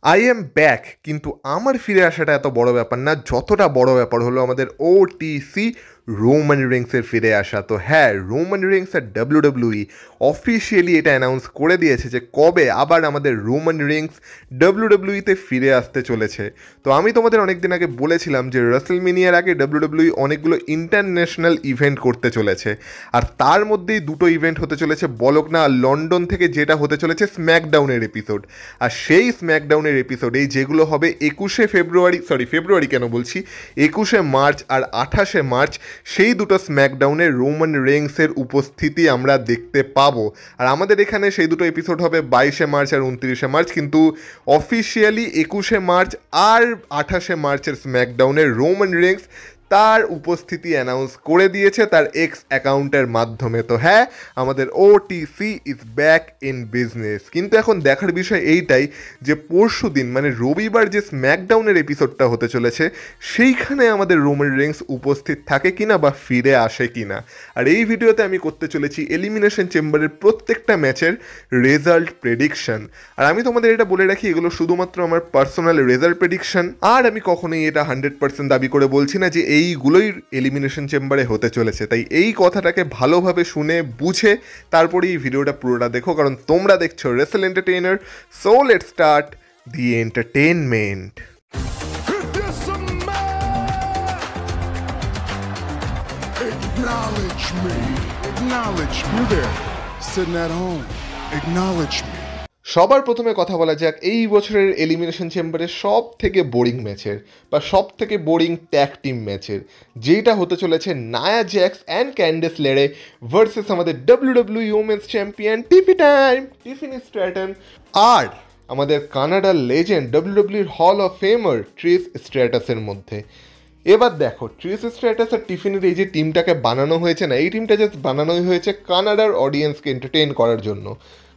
I am back, কিন্তু আমার ফিরে আসাটা এত বড় ব্যাপার না, যতটা বড় ব্যাপার হলো আমাদের ওটিসি রোমান রিংসের ফিরে আসা। তো হ্যাঁ, রোমান রিংস আর ডাব্লিউডাব্লিউই অফিসিয়ালি এটা অ্যানাউন্স করে দিয়েছে যে কবে আবার আমাদের রোমান রিংস ডাব্লিউডাব্লিউইতে ফিরে আসতে চলেছে। তো আমি তোমাদের অনেকদিন আগে বলেছিলাম যে রাসেলমেনিয়ার আগে ডাব্লিউডাব্লিউই অনেকগুলো ইন্টারন্যাশনাল ইভেন্ট করতে চলেছে, আর তার মধ্যেই দুটো ইভেন্ট হতে চলেছে বলকনা লন্ডন থেকে, যেটা হতে চলেছে স্ম্যাকডাউনের এপিসোড। আর সেই স্ম্যাকডাউনের এপিসোডেই যেগুলো হবে 21শে ফেব্রুয়ারি কেন বলছি, 21শে মার্চ আর 28শে মার্চ, সেই দুটো স্ম্যাকডাউনে রোমান রেংসের উপস্থিতি আমরা দেখতে পাবো। আর আমাদের এখানে সেই দুটো এপিসোড হবে 22শে মার্চ আর 29শে মার্চ, কিন্তু অফিসিয়ালি 21শে মার্চ আর 28শে মার্চের স্ম্যাকডাউনে রোমান রেংস তার উপস্থিতি অ্যানাউন্স করে দিয়েছে তার এক্স অ্যাকাউন্টের মাধ্যমে। তো হ্যাঁ, আমাদের OTC is back in business. কিন্তু এখন দেখার বিষয় এইটাই যে পরশু দিন মানে রবিবার যে স্ম্যাকডাউনের এপিসোডটা হতে চলেছে, সেইখানে আমাদের রোমান রেংস উপস্থিত থাকে কিনা বা ফিরে আসে কিনা। আর এই ভিডিওতে আমি করতে চলেছি এলিমিনেশন চেম্বারের প্রত্যেকটা ম্যাচের রেজাল্ট প্রেডিকশন। আর আমি তোমাদের এটা বলে রাখি, এগুলো শুধুমাত্র আমার পার্সোনাল রেজাল্ট প্রেডিকশন, আর আমি কখনোই এটা 100% দাবি করে বলছি না যে এইগুলোই এলিমিনেশন চেম্বারে হতে চলেছে। তাই এই কথাটাকে ভালোভাবে শুনে বুঝে তারপরে এই ভিডিওটা পুরোটা দেখো, কারণ তোমরা দেখছো Rachel entertainer. So let's start the entertainment. Acknowledge me. Acknowledge me. You there, sitting at home. Acknowledge me. সবার প্রথমে কথা বলা যাক এই বছরের এলিমিনেশন চেম্বারের সব থেকে বোরিং ম্যাচের বা সব থেকে বোরিং ট্যাগ টিম ম্যাচের, যেটা হতে চলেছে নায়া জ্যাক্স অ্যান্ড ক্যান্ডিস লেরে ভার্সেস আমাদের ডাব্লিউডাব্লিউই উমেন্স চ্যাম্পিয়ন টিফিনি স্ট্র্যাটন আর আমাদের কানাডার legend ডাব্লিউডাব্লিউর hall of famer trees স্ট্র্যাটাসের মধ্যে। এবার দেখো, ট্রিস স্ট্র্যাটাস আর টিফিনির এই যে টিমটাকে বানানো হয়েছে না, এই টিমটা জাস্ট বানানোই হয়েছে কানাডার অডিয়েন্সকে এন্টারটেইন করার জন্য।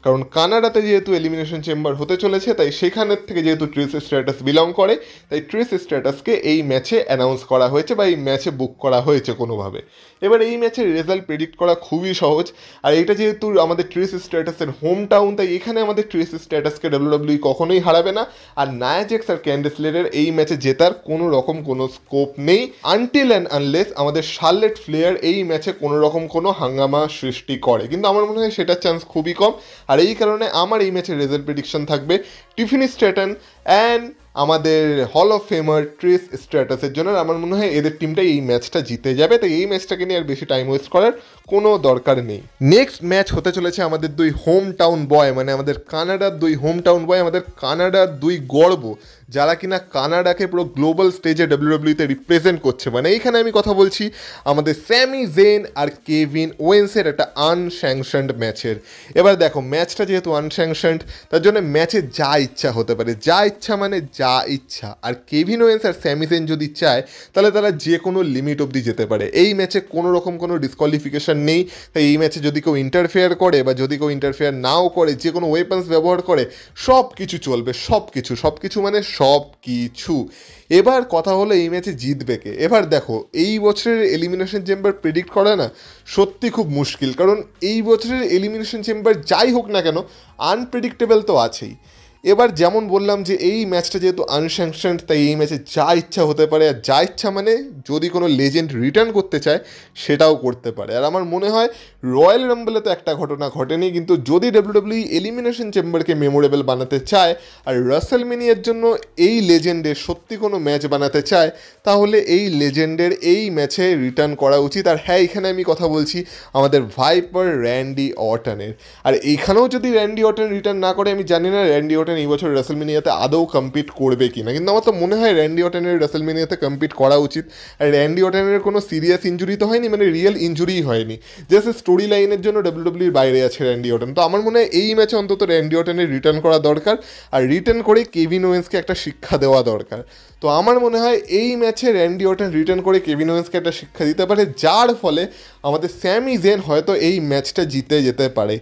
কারণ কানাডাতে যেহেতু এলিমিনেশন চেম্বার হতে চলেছে, তাই সেখানের থেকে যেহেতু ট্রিস স্ট্র্যাটাস বিলং করে, তাই ট্রিস স্ট্র্যাটাসকে এই ম্যাচে অ্যানাউন্স করা হয়েছে বা এই ম্যাচে বুক করা হয়েছে কোনোভাবে। এবার এই ম্যাচের রেজাল্ট প্রেডিক্ট করা খুবই সহজ, আর এটা যেহেতু আমাদের ট্রিস স্ট্র্যাটাসের হোম টাউন, তাই এখানে আমাদের ট্রিস স্ট্র্যাটাসকে ডাব্লিউডাব্লিউই কখনোই হারাবে না। আর নায়া জ্যাক্স আর ক্যান্ডিস লেরের এই ম্যাচে জেতার কোনো রকম কোনো স্কোপ নেই, আনটিল অ্যান্ড আনলেস আমাদের শার্লেট ফ্লেয়ার এই ম্যাচে কোনো রকম কোনো হাঙ্গামা সৃষ্টি করে, কিন্তু আমার মনে হয় সেটার চান্স খুবই কম। আর এই কারণে আমার এই ম্যাচের রেজাল্ট প্রেডিকশন থাকবে টিফিনি স্ট্র্যাটন অ্যান্ড আমাদের হল অফ ফেমার ট্রিস স্ট্র্যাটাসের জন্য। আমার মনে হয় এদের টিমটাই এই ম্যাচটা জিতে যাবে, তাই এই ম্যাচটাকে নিয়ে আর বেশি টাইম ওয়েস্ট করার কোনো দরকার নেই। নেক্সট ম্যাচ হতে চলেছে আমাদের দুই হোম টাউন বয়, মানে আমাদের কানাডার দুই হোম টাউন বয়, আমাদের কানাডার দুই গর্ব, যারা কিনা কানাডাকে পুরো গ্লোবাল স্টেজে ডাব্লিউডাব্লিউতে রিপ্রেজেন্ট করছে। মানে এইখানে আমি কথা বলছি আমাদের স্যামি জেন আর কেভিন ওয়েন্সের একটা আনস্যাংশনড ম্যাচের। এবার দেখো, ম্যাচটা যেহেতু আনস্যাংশনড, তার জন্য ম্যাচে যা ইচ্ছা হতে পারে, যা ইচ্ছা মানে যা ইচ্ছা। আর কেভিন ওয়েন্স আর স্যামি জেন যদি চায়, তাহলে তারা যে কোনো লিমিট অবধি যেতে পারে। এই ম্যাচে কোনো রকম কোনো ডিসকোয়ালিফিকেশন নেই, তাই এই ম্যাচে যদি কেউ ইন্টারফেয়ার করে বা যদি কেউ ইন্টারফেয়ার নাও করে, যে কোনো ওয়েপন্স ব্যবহার করে, সব কিছু চলবে, সব কিছু মানে সব কিছু। এবার কথা হলো এই ম্যাচে জিতবে কে। এবার দেখো, এই বছরের এলিমিনেশন চেম্বার প্রেডিক্ট করা না সত্যি খুব মুশকিল, কারণ এই বছরের এলিমিনেশন চেম্বার যাই হোক না কেন আনপ্রেডিক্টেবল তো আছেই। এবার যেমন বললাম যে এই ম্যাচটা যেহেতু আনস্যাংশনড, তাই এই ম্যাচে যা ইচ্ছা হতে পারে, আর যা ইচ্ছা মানে যদি কোনো লেজেন্ড রিটার্ন করতে চায় সেটাও করতে পারে। আর আমার মনে হয় রয়্যাল রাম্বলে তো একটা ঘটনা ঘটেনি, কিন্তু যদি ডাব্লিউডাব্লিউই এলিমিনেশন চেম্বারকে মেমোরেবল বানাতে চায় আর রাসেলমেনিয়ার জন্য এই লেজেন্ডের সত্যি কোনো ম্যাচ বানাতে চায়, তাহলে এই লেজেন্ডের এই ম্যাচে রিটার্ন করা উচিত। আর হ্যাঁ, এখানে আমি কথা বলছি আমাদের ভাইপার র্যান্ডি অর্টনের। আর এইখানেও যদি র্যান্ডি অর্টন রিটার্ন না করে, আমি জানি না র্যান্ডি অর্টন এই বছর রাসেলমেনিয়াতে আদৌ কম্পিট করবে কি না, কিন্তু আমার তো মনে হয় র্যান্ডি অর্টনের রাসেলমেনিয়াতে কম্পিট করা উচিত। আর র্যান্ডি অর্টনের কোনো সিরিয়াস ইঞ্জুরি তো হয়নি, মানে রিয়েল ইঞ্জুরিই হয়নি, জাস্ট স্টোরি লাইনের জন্য ডাব্লিউডাব্লিউর বাইরে আছে র্যান্ডি অর্টন। তো আমার মনে হয় এই ম্যাচে অন্তত র্যান্ডি অর্টনের রিটার্ন করা দরকার, আর রিটার্ন করে কেভিন ওয়েন্সকে একটা শিক্ষা দেওয়া দরকার। তো আমার মনে হয় এই ম্যাচে র্যান্ডি অর্টন রিটার্ন করে কেভিন ওয়েন্সকে একটা শিক্ষা দিতে পারে, যার ফলে আমাদের স্যামি জেন হয়তো এই ম্যাচটা জিতে যেতে পারে।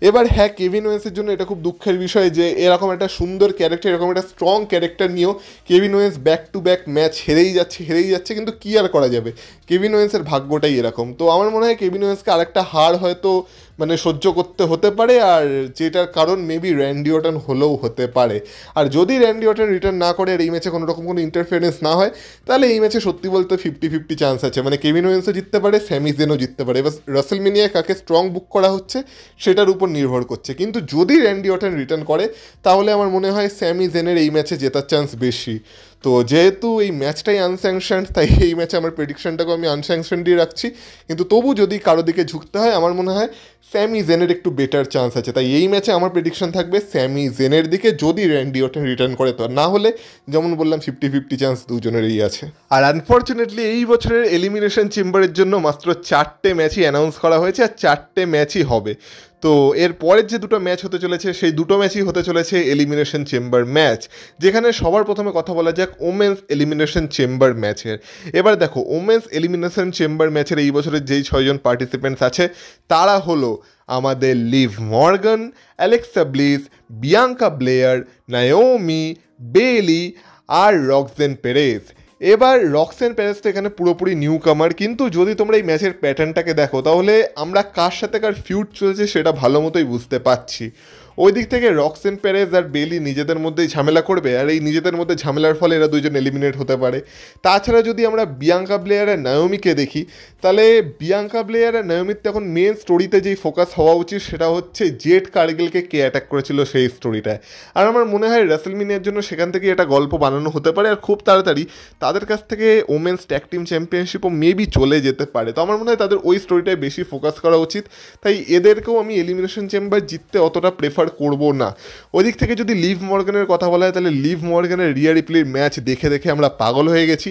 এবার হ্যাঁ, কেভিন ওয়েন্সের জন্য এটা খুব দুঃখের বিষয় যে এরকম একটা সুন্দর ক্যারেক্টার, এরকম একটা স্ট্রং ক্যারেক্টার নিয়েও Kevin Owens back to back match হেরেই যাচ্ছে, কিন্তু কী আর করা যাবে, কেভিন ওয়েন্সের ভাগ্যটাই এরকম। তো আমার মনে হয় কেভিন ওয়েন্সকে আরেকটা হার হয়তো মানে সহ্য করতে হতে পারে, আর যেটার কারণ মেবি র্যান্ডি অর্টন হলেও হতে পারে। আর যদি র্যান্ডি অর্টন রিটার্ন না করে আর এই ম্যাচে কোনো রকম কোনো ইন্টারফিয়ারেন্স না হয়, তাহলে এই ম্যাচে সত্যি বলতে 50-50 চান্স আছে, মানে কেভিন ওয়েন্সও জিততে পারে, স্যামি জেনও জিততে পারে। এবার রাসেলমেনিয়ায় কাকে স্ট্রং বুক করা হচ্ছে সেটার উপর নির্ভর করছে, কিন্তু যদি র্যান্ডি অর্টন রিটার্ন করে তাহলে আমার মনে হয় স্যামি জেনের এই ম্যাচে জেতার চান্স বেশি। তো যেহেতু এই ম্যাচটাই আনস্যাংশনড, তাই এই ম্যাচে আমার প্রেডিকশনটাকে আমি আনস্যাংশনডই রাখছি, কিন্তু তবু যদি কারো দিকে ঝুঁকতে হয় আমার মনে হয় স্যামি জেনের একটু বেটার চান্স আছে। তাই এই ম্যাচে আমার প্রেডিকশন থাকবে স্যামি জেনের দিকে, যদি র্যান্ডি অর্টন রিটার্ন করে। তো না হলে যেমন বললাম 50-50 চান্স দুজনেরই আছে। আর আনফর্চুনেটলি এই বছরের এলিমিনেশন চেম্বারের জন্য মাত্র 4টে ম্যাচই অ্যানাউন্স করা হয়েছে, আর 4টে ম্যাচই হবে। তো এর পরের যে দুটো ম্যাচ হতে চলেছে সেই দুটো ম্যাচই হতে চলেছে এলিমিনেশন চেম্বার ম্যাচ, যেখানে সবার প্রথমে কথা বলা যাক ওমেন্স এলিমিনেশন চেম্বার ম্যাচের। এবার দেখো, ওমেন্স এলিমিনেশন চেম্বার ম্যাচের এই বছরের যেই 6জন পার্টিসিপেন্টস আছে তারা হলো আমাদের Liv Morgan, Alexa Bliss, Bianca Belair, Naomi, Bayley আর রক্সেন পেরেজ। এবার রক্সেন পেরেজ তো এখানে পুরোপুরি নিউ কামার, কিন্তু যদি তোমরা এই ম্যাচের প্যাটার্নটাকে দেখো তাহলে আমরা কার সাথে কার ফিউড চলছে সেটা ভালো মতোই বুঝতে পারছি। ওই দিক থেকে রক্সেন পেরেজ আর বেলি নিজেদের মধ্যেই ঝামেলা করবে, আর এই নিজেদের মধ্যে ঝামেলার ফলে এরা দুইজন এলিমিনেট হতে পারে। তাছাড়া যদি আমরা বিয়াঙ্কা ব্লেয়ার আর নায়োমিকে দেখি, তাহলে বিয়াঙ্কা ব্লেয়ার আর নায়োমির তখন মেন স্টোরিতে যেই ফোকাস হওয়া উচিত সেটা হচ্ছে জেড কার্গিলকে কে অ্যাটাক করেছিল সেই স্টোরিটায়। আর আমার মনে হয় রেসলমেনিয়ার জন্য সেখান থেকে এটা গল্প বানানো হতে পারে, আর খুব তাড়াতাড়ি তাদের কাছ থেকে ওমেন্স ট্যাগ টিম চ্যাম্পিয়নশিপও মেবি চলে যেতে পারে। তো আমার মনে হয় তাদের ওই স্টোরিটায় বেশি ফোকাস করা উচিত, তাই এদেরকেও আমি এলিমিনেশন চেম্বার জিততে অতটা প্রেফার করবো না। ওই দিক থেকে যদি লিভ মর্গানের কথা বলা হয়, তাহলে লিভ মর্গানের রিয়া রিপ্লির ম্যাচ দেখে দেখে আমরা পাগল হয়ে গেছি।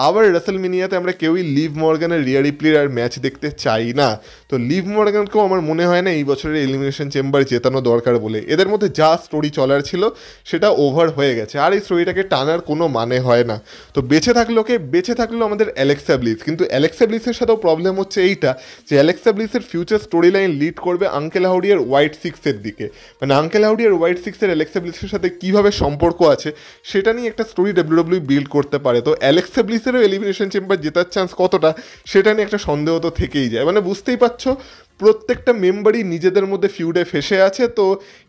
আবার রেসলমেনিয়াতে আমরা কেউই লিভ মর্গানের রিয়া রিপ্লির আর ম্যাচ দেখতে চাই না। তো লিভ মর্গানকেও আমার মনে হয় না এই বছরের এলিমিনেশন চেম্বার জেতানো দরকার বলে। এদের মধ্যে যা স্টোরি চলার ছিল সেটা ওভার হয়ে গেছে, আর এই স্টোরিটাকে টানার কোনো মানে হয় না। তো বেঁচে থাকলো আমাদের অ্যালেক্সা ব্লিস, কিন্তু অ্যালেক্সা ব্লিসের সাথেও প্রবলেম হচ্ছে এইটা যে অ্যালেক্সা ব্লিসের ফিউচার স্টোরি লাইন লিড করবে আঙ্কেল হাউডি আর হোয়াইট সিক্সের দিকে। মানে আঙ্কেল হাউডি আর হোয়াইট সিক্সের অ্যালেক্সা ব্লিসের সাথে কীভাবে সম্পর্ক আছে সেটা নিয়ে একটা স্টোরি ডাব্লিউডাব্লিউ বিল্ড করতে পারে। তো অ্যালেক্সা ব্লিসেরও এলিমিনেশন চেম্বার জেতার চান্স কতটা সেটা নিয়ে একটা সন্দেহ তো থেকেই যায়। মানে বুঝতেই পারছো প্রত্যেকটা মেম্বারই নিজেদের মধ্যে ফিউডে ফেসে আছে, তো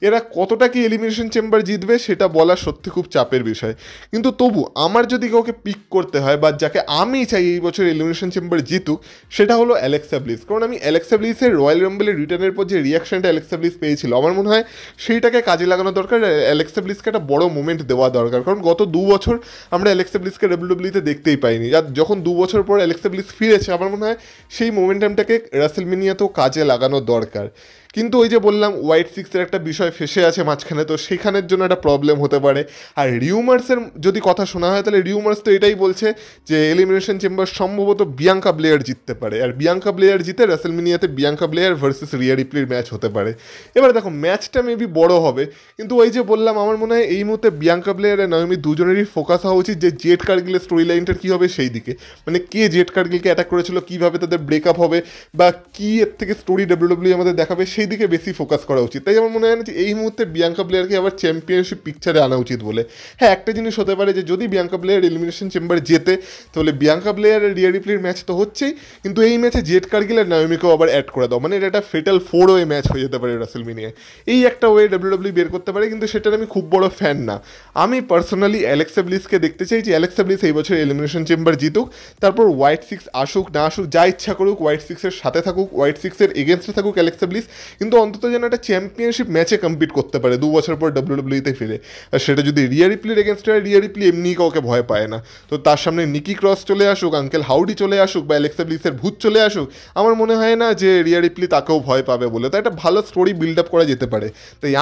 এরা কতটা কি এলিমিনেশন চেম্বার জিতবে সেটা বলা সত্যি খুব চাপের বিষয়। কিন্তু তবু আমার যদি কাউকে পিক করতে হয় বা যাকে আমি চাই এই বছর এলিমিনেশন চেম্বার জিতুক, সেটা হলো অ্যালেক্সা ব্লিস। কারণ আমি অ্যালেক্সা ব্লিসের রয়্যাল রাম্বলের রিটার্নের পর যে রিয়াকশনটা অ্যালেক্সা ব্লিস পেয়েছিল, আমার মনে হয় সেইটাকে কাজে লাগানো দরকার। অ্যালেক্সা ব্লিসকে একটা বড় মোমেন্ট দেওয়া দরকার, কারণ গত 2 বছর আমরা অ্যালেক্সা ব্লিসকে ডাব্লিউডাব্লিউতে দেখতেই পাইনি। আর যখন 2 বছর পর অ্যালেক্সা ব্লিস ফিরেছে, আমার মনে হয় সেই মোমেন্টামটাকে রাসেলমেনিয়াতেও কাজে লাগানো দরকার। কিন্তু ওই যে বললাম হোয়াইট সিক্সের একটা বিষয় ফেসে আছে মাঝখানে, তো সেখানের জন্য একটা প্রবলেম হতে পারে। আর রিউমার্সের যদি কথা শোনা হয়, তাহলে রিউমার্স তো এটাই বলছে যে এলিমিনেশন চেম্বার সম্ভবত বিয়াঙ্কা ব্লেয়ার জিততে পারে, আর বিয়াঙ্কা ব্লেয়ার জিতে রাসেলমেনিয়াতে বিয়াঙ্কা ব্লেয়ার ভার্সেস রিয়া রিপ্লির ম্যাচ হতে পারে। এবার দেখো ম্যাচটা মেবি বড় হবে, কিন্তু ওই যে বললাম আমার মনে হয় এই মুহূর্তে বিয়াঙ্কা ব্লেয়ার আর নায়োমি দুজনেরই ফোকাস হওয়া উচিত যে জেড কার্গিলের স্টোরি লাইনটার কী হবে সেই দিকে। মানে কে জেড কার্গিলকে অ্যাটাক করেছিল, কীভাবে তাদের ব্রেকআপ হবে, বা কী এর থেকে স্টোরি ডাব্লিউডাব্লিউ আমাদের দেখাবে সেই দিকে বেশি ফোকাস করা উচিত। তাই আমার মনে হয় না যে এই মুহূর্তে বিয়াঙ্কা ব্লেয়ারকে আবার চ্যাম্পিয়নশিপ পিকচারে আনা উচিত বলে। হ্যাঁ, একটা জিনিস হতে পারে যে যদি বিয়াঙ্কা ব্লেয়ার এলিমিনেশন চেম্বার জেতে, তাহলে বিয়াঙ্কা ব্লেয়ার আর রিয়া রিপ্লির ম্যাচ তো হচ্ছেই, কিন্তু এই ম্যাচে জেড কার্গিল আর নায়োমিকেও আবার অ্যাড করে দাও, মানে এটা একটা ফেটাল 4-ওয়ে ম্যাচ হয়ে যেতে পারে রাসেলমেনিয়ায়। এই একটা ওয়ে ডাব্লিউডাব্লিউ বের করতে পারে, কিন্তু সেটার আমি খুব বড় ফ্যান না। আমি পার্সোনালি অ্যালেক্সা ব্লিসকে দেখতে চাই যে অ্যালেক্সা ব্লিস এই বছর এলিমিনেশন চেম্বার জিতুক, তারপর হোয়াইট সিক্স আসুক না আসুক যা ইচ্ছা করুক, হোয়াইট সিক্সের সাথে থাকুক, হোয়াইট সিক্সের এগেনস্টে থাকুক অ্যালেক্সা ব্লিস, কিন্তু অন্তত যেন একটা চ্যাম্পিয়নশিপ ম্যাচে কম্পিট করতে পারে 2 বছর পর ডাব্লিউডাব্লিউতে ফিরে। আর সেটা যদি রিয়া রিপ্লির এগেনস্টে হয়, রিয়া রিপ্লি এমনি কাউকে ভয় পায় না, তো তার সামনে নিকি ক্রস চলে আসুক, আঙ্কেল হাউডি চলে আসুক, বা অ্যালেক্সা ব্লিসের ভূত চলে আসুক, আমার মনে হয় না যে রিয়া রিপ্লি তাকেও ভয় পাবে বলে। তো একটা ভালো স্টোরি বিল্ড আপ করা যেতে পারে। তাই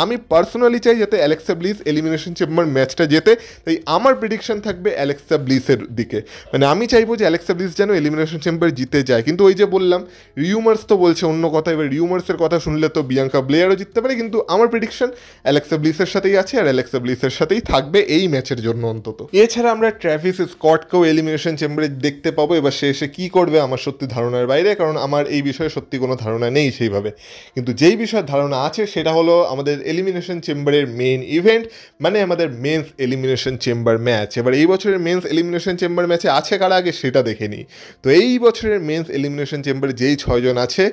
আমি পার্সোনালি চাই যাতে অ্যালেক্সা ব্লিস এলিমিনেশন চেম্বার ম্যাচটা জেতে। তাই আমার প্রেডিকশন থাকবে অ্যালেক্সা ব্লিসের দিকে। মানে আমি চাইবো যে অ্যালেক্সা ব্লিস যেন এলিমিনেশন চেম্বার জিতে যায়, কিন্তু ওই যে বললাম রিউমার্স তো বলছে অন্য কথা। এবার রিউমার্সের কথা শুনলে তো বিয়াঙ্কা ব্লেয়ারও জিততে পারে, কিন্তু আমার প্রেডিকশন অ্যালেক্সা ব্লিসের সাথেই আছে, আর অ্যালেক্সা ব্লিসের সাথেই থাকবে এই ম্যাচের জন্য অন্তত। এছাড়া আমরা ট্র্যাভিস স্কটকেও এলিমিনেশন চেম্বারে দেখতে পাবো। এবার সে এসে কী করবে আমার সত্যি ধারণার বাইরে, কারণ আমার এই বিষয়ে সত্যি কোনো ধারণা নেই সেইভাবে। কিন্তু যেই বিষয়ে ধারণা আছে সেটা হলো আমাদের এলিমিনেশন চেম্বারের মেন ইভেন্ট, মানে আমাদের মেন্স এলিমিনেশন চেম্বার ম্যাচ। এবার এই বছরের মেন্স এলিমিনেশন চেম্বার ম্যাচে আছে কারা আগে সেটা দেখে নিই। তো এই বছরের মেন্স এলিমিনেশন চেম্বারে যেই 6 জন আছে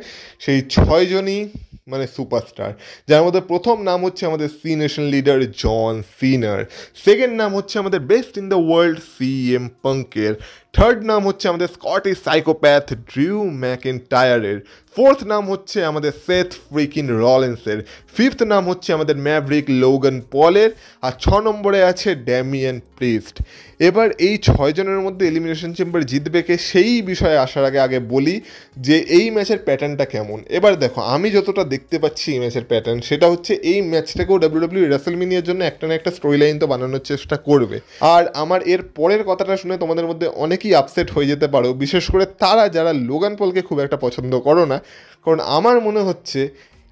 সেই 6 জনই মানেই মানে সুপারস্টার, যার মধ্যে প্রথম নাম হচ্ছে আমাদের সি নেশন লিডার জন সিনার, সেকেন্ড নাম হচ্ছে আমাদের best in the world CM পাঙ্কের, থার্ড নাম হচ্ছে আমাদের স্কটিশ সাইকোপ্যাথ ড্রিউ ম্যাকিনটায়ারের, ফোর্থ নাম হচ্ছে আমাদের সেথ ফ্রিকিন রলিন্সের, ফিফথ নাম হচ্ছে আমাদের ম্যাভরিক লোগান পলের, আর 6 নম্বরে আছে ড্যামিয়ান প্রিস্ট। এবার এই 6 জনের মধ্যে এলিমিনেশন চেম্বার জিতবে কে সেই বিষয়ে আসার আগে বলি যে এই ম্যাচের প্যাটার্নটা কেমন। এবার দেখো, আমি যতটা দেখতে পাচ্ছি এই ম্যাচের প্যাটার্ন, সেটা হচ্ছে এই ম্যাচটাকেও WWE রেসলমেনিয়ার জন্য একটা না একটা স্টোরি লাইন তো বানানোর চেষ্টা করবে। আর আমার এর পরের কথাটা শুনে তোমাদের মধ্যে অনেকেই আপসেট হয়ে যেতে পারো, বিশেষ করে তারা যারা লোগান পলকে খুব একটা পছন্দ করো না, কারণ আমার মনে হচ্ছে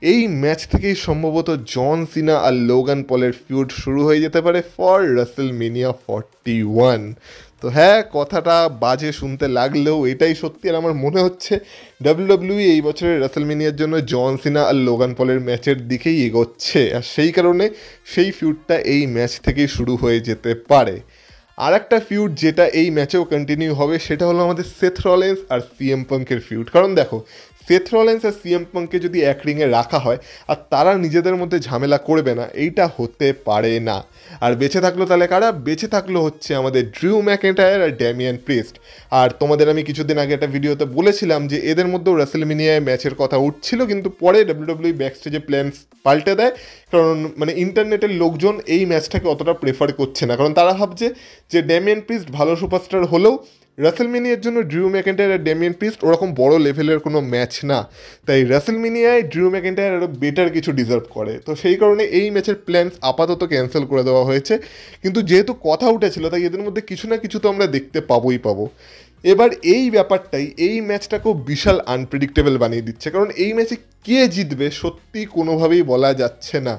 এই ম্যাচ থেকেই সম্ভবত জন সিনা আর লোগান পলের ফিউড শুরু হয়ে যেতে পারে ফর রাসেলমেনিয়া 41। তো হ্যাঁ, কথাটা বাজে শুনতে লাগলেও এটাই সত্যি, আর আমার মনে হচ্ছে WWE এই বছরের রাসেলমেনিয়ার জন্য জন সিনা আর লোগান পলের ম্যাচের দিকেই এগোচ্ছে, আর সেই কারণে সেই ফিউডটা এই ম্যাচ থেকেই শুরু হয়ে যেতে পারে। আর একটা ফিউড যেটা এই ম্যাচেও কন্টিনিউ হবে সেটা হলো আমাদের সেথ রলিন্স আর CM পাঙ্কের ফিউড। কারণ দেখো, সেথ রলিন্স আর CM পাঙ্ককে যদি এক রিংয়ে রাখা হয় আর তারা নিজেদের মধ্যে ঝামেলা করবে না, এইটা হতে পারে না। আর বেঁচে থাকলো তাহলে কারা? বেঁচে থাকলো হচ্ছে আমাদের ড্রিউ ম্যাকিনটায়ার আর ড্যামিয়ান প্রিস্ট। আর তোমাদের আমি কিছুদিন আগে একটা ভিডিওতে বলেছিলাম যে এদের মধ্যেও রাসেলমেনিয়ায় ম্যাচের কথা উঠছিল, কিন্তু পরে WWE ব্যাকস্টেজে প্ল্যানস পাল্টে দেয়, কারণ মানে ইন্টারনেটের লোকজন এই ম্যাচটাকে অতটা প্রেফার করছে না, কারণ তারা ভাবছে যে ড্যামিয়ান প্রিস্ট ভালো সুপারস্টার হলেও রাসেলমেনিয়ার জন্য ড্রিউ ম্যাকিনটায়ার আর ড্যামিয়ান প্রিস্ট ওরকম বড় লেভেলের কোনো ম্যাচ না, তাই রাসেলমেনিয়ায় ড্রিউ ম্যাকিনটায়ার আরও বেটার কিছু ডিজার্ভ করে। তো সেই কারণে এই ম্যাচের প্ল্যানস আপাতত ক্যান্সেল করে দেওয়া হয়েছে, কিন্তু যেহেতু কথা উঠেছিল তাই এদের মধ্যে কিছু না কিছু তো আমরা দেখতে পাবো। এবার এই ব্যাপারটাই এই ম্যাচটাকেও বিশাল আনপ্রেডিক্টেবল বানিয়ে দিচ্ছে, কারণ এই ম্যাচে কে জিতবে সত্যি কোনোভাবেই বলা যাচ্ছে না।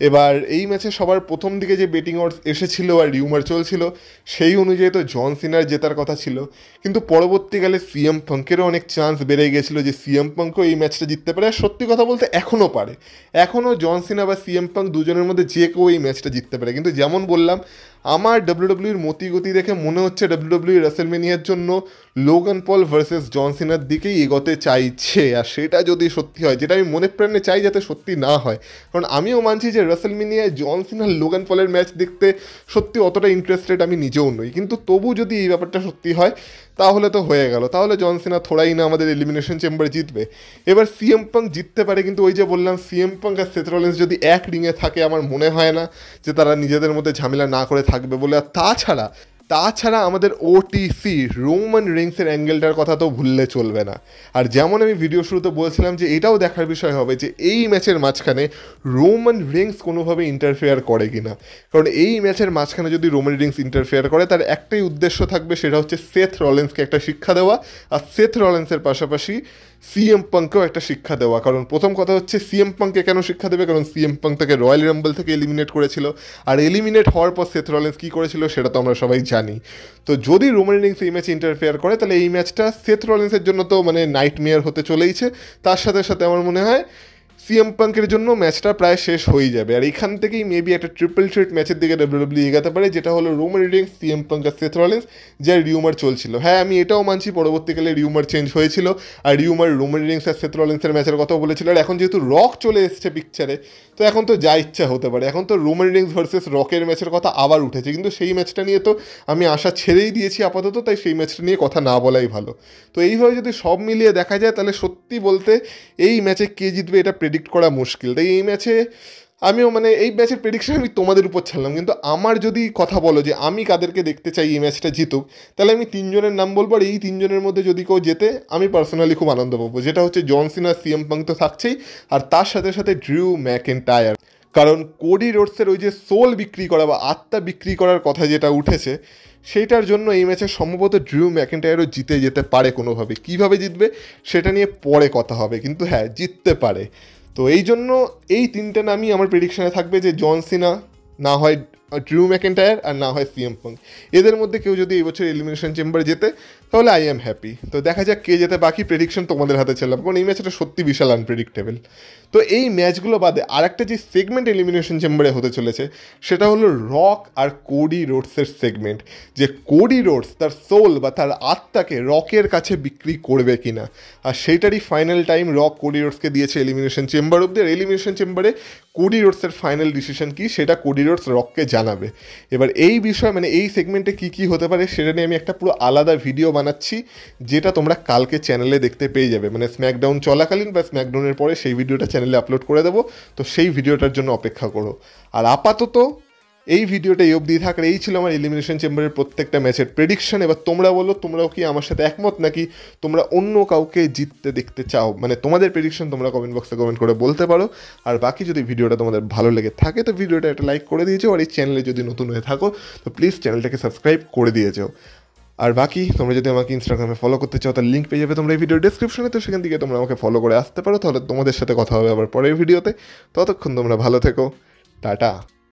এবার এই ম্যাচে সবার প্রথম দিকে যে বেটিং অডস এসেছিল আর রিউমার চলছিল সেই অনুযায়ী তো জন সিনার জেতার কথা ছিল, কিন্তু পরবর্তীকালে CM পাঙ্কেরও অনেক চান্স বেড়ে গেছিলো যে CM পাঙ্কও এই ম্যাচটা জিততে পারে, আর সত্যি কথা বলতে এখনও পারে, এখনও জন সিনা বা CM পাঙ্ক দুজনের মধ্যে যে কেউ এই ম্যাচটা জিততে পারে। কিন্তু যেমন বললাম, আমার WWEর মতিগতি দেখে মনে হচ্ছে WWE রাসেলমেনিয়ার জন্য লোগান পল ভার্সেস জন সিনার দিকেই এগোতে চাইছে, আর সেটা যদি সত্যি হয়, যেটা আমি মনে প্রাণে চাই যাতে সত্যি না হয়, কারণ আমিও মানছি যে রাসেলমেনিয়ায় জন সিনার লোগান পলের ম্যাচ দেখতে সত্যি অতটা ইন্টারেস্টেড আমি নিজেও নই, কিন্তু তবু যদি এই ব্যাপারটা সত্যি হয় তাহলে তো হয়ে গেল, তাহলে জন সিনা থোড়াই না আমাদের এলিমিনেশন চেম্বারে জিতবে। এবার CM পাঙ্ক জিততে পারে, কিন্তু ওই যে বললাম CM পাঙ্ক আর সেথ রলিন্স যদি এক রিংয়ে থাকে, আমার মনে হয় না যে তারা নিজেদের মধ্যে ঝামেলা না করে থাকবে বলে। আর তাছাড়া আমাদের OTC রোমান রিংসের অ্যাঙ্গেলটার কথা তো ভুললে চলবে না। আর যেমন আমি ভিডিও শুরুতে বলছিলাম যে এটাও দেখার বিষয় হবে যে এই ম্যাচের মাঝখানে রোমান রিংস কোনোভাবে ইন্টারফেয়ার করে কিনা, কারণ এই ম্যাচের মাঝখানে যদি রোমান রিংস ইন্টারফেয়ার করে তার একটাই উদ্দেশ্য থাকবে, সেটা হচ্ছে সেথ রলিন্সকে একটা শিক্ষা দেওয়া, আর সেথ রলিন্সের পাশাপাশি CM পাঙ্ককেও একটা শিক্ষা দেওয়া। কারণ প্রথম কথা হচ্ছে CM পাঙ্ককে কেন শিক্ষা দেবে, কারণ CM পাঙ্ক তাকে রয়্যাল রাম্বল থেকে এলিমিনেট করেছিল, আর এলিমিনেট হওয়ার পর সেথ রলিন্স কী করেছিল সেটা তো আমরা সবাই জানি। তো যদি রোমান রিংস এই ম্যাচে ইন্টারফেয়ার করে তাহলে এই ম্যাচটা সেথ রলিন্সের জন্য তো মানে নাইটমেয়ার হতে চলেইছে, তার সাথে সাথে আমার মনে হয় CM পাঙ্কের জন্য ম্যাচটা প্রায় শেষ হয়ে যাবে, আর এখান থেকেই মেবি একটা ট্রিপল থ্রেট ম্যাচের দিকে WWE এগাতে পারে, যেটা হলো রোমান রিংস, CM পাঙ্ক আর সেথ রলিন্স, যার রিউমার চলছিল। হ্যাঁ, আমি এটাও মানছি পরবর্তীকালে রিউমার চেঞ্জ হয়েছিল, আর রিউমার রোমান রিংস আর সেথ রলিন্সের ম্যাচের কথাও বলেছিল, আর এখন যেহেতু রক চলে এসছে পিকচারে, তো এখন তো যা ইচ্ছা হতে পারে। এখন তো রোমান রিংস ভার্সেস রকের ম্যাচের কথা আবার উঠেছে, কিন্তু সেই ম্যাচটা নিয়ে তো আমি আশা ছেড়েই দিয়েছি আপাতত, তাই সেই ম্যাচটা নিয়ে কথা না বলাই ভালো। তো এইভাবে যদি সব মিলিয়ে দেখা যায় তাহলে সত্যি বলতে এই ম্যাচে কে জিতবে এটা প্রেডিক্ট করা মুশকিল। তাই এই ম্যাচে আমিও মানে এই ম্যাচের প্রেডিকশন আমি তোমাদের উপর ছাড়লাম, কিন্তু আমার যদি কথা বলো যে আমি কাদেরকে দেখতে চাই এই ম্যাচটা জিতুক, তাহলে আমি 3 জনের নাম বলবো, আর এই 3 জনের মধ্যে যদি কেউ জেতে আমি পার্সোনালি খুব আনন্দ পাবো, যেটা হচ্ছে জন সিনা, CM পাঙ্ক তো থাকছেই, আর তার সাথে সাথে ড্রিউ ম্যাকিনটায়ার। কারণ কোডি রোডসের ওই যে সোল বিক্রি করা বা আত্মা বিক্রি করার কথা যেটা উঠেছে, সেইটার জন্য এই ম্যাচে সম্ভবত ড্রিউ ম্যাকিনটায়ারও জিতে যেতে পারে কোনোভাবে। কীভাবে জিতবে সেটা নিয়ে পরে কথা হবে, কিন্তু হ্যাঁ জিততে পারে। তো এই জন্য এই 3টে নামই আমার প্রেডিকশানে থাকবে, যে জন সিনা, না হয় ড্রিউ ম্যাকেন্টায়ার আর না হয় সিএম পাঙ্ক। এদের মধ্যে কেউ যদি এই বছর এলিমিনেশন চেম্বার জেতে তাহলে আই এম হ্যাপি। তো দেখা যাক কে যেতে, বাকি প্রেডিকশন তোমাদের হাতে ছেড়লাম, কারণ এই ম্যাচটা সত্যি বিশাল আনপ্রেডিক্টেবল। তো এই ম্যাচগুলো বাদে আরেকটা যে সেগমেন্ট এলিমিনেশন চেম্বারে হতে চলেছে সেটা হলো রক আর কোডি রোডসের সেগমেন্ট, যে কোডি রোডস তার সোল বা তার আত্মাকে রকের কাছে বিক্রি করবে কিনা। আর সেইটারই ফাইনাল টাইম রক কোডি রোডসকে দিয়েছে এলিমিনেশন চেম্বার অব্দি। আর এলিমিনেশন চেম্বারে কোডি রোডসের ফাইনাল ডিসিশন কী সেটা কোডি রোডস রককে জানাবে। এবার এই বিষয় মানে এই সেগমেন্টে কী কী হতে পারে সেটা নিয়ে আমি একটা পুরো আলাদা ভিডিও বানাচ্ছি, যেটা তোমরা কালকে চ্যানেলে দেখতে পেয়ে যাবে, মানে স্ম্যাকডাউন চলাকালীন বা স্ম্যাকডাউনের পরে সেই ভিডিওটা চ্যানেলে আপলোড করে দেবো। তো সেই ভিডিওটার জন্য অপেক্ষা করো। আর আপাতত এই ভিডিওটা এই অবধি থাক। আর এই ছিল আমার এলিমিনেশন চেম্বারের প্রত্যেকটা ম্যাচের প্রেডিকশন। এবার তোমরা বলো, তোমরাও কি আমার সাথে একমত, নাকি তোমরা অন্য কাউকে জিততে দেখতে চাও? মানে তোমাদের প্রেডিকশন তোমরা কমেন্ট বক্সে কমেন্ট করে বলতে পারো। আর বাকি যদি ভিডিওটা তোমাদের ভালো লেগে থাকে তো ভিডিওটা একটা লাইক করে দিয়েছো, আর এই চ্যানেলে যদি নতুন হয়ে থাকো তো প্লিজ চ্যানেলটাকে সাবস্ক্রাইব করে দিয়েছো। আর বাকি তোমরা যদি আমাকে ইনস্টাগ্রামে ফলো করতে চাও তার লিঙ্ক পেয়ে যাবে তোমরা এই ভিডিওর ডিসক্রিপশনে, তো সেখান থেকে তোমরা আমাকে ফলো করে আসতে পারো। তাহলে তোমাদের সাথে কথা হবে আবার পরের ভিডিওতে। ততক্ষণ তোমরা ভালো থেকো, টাটা।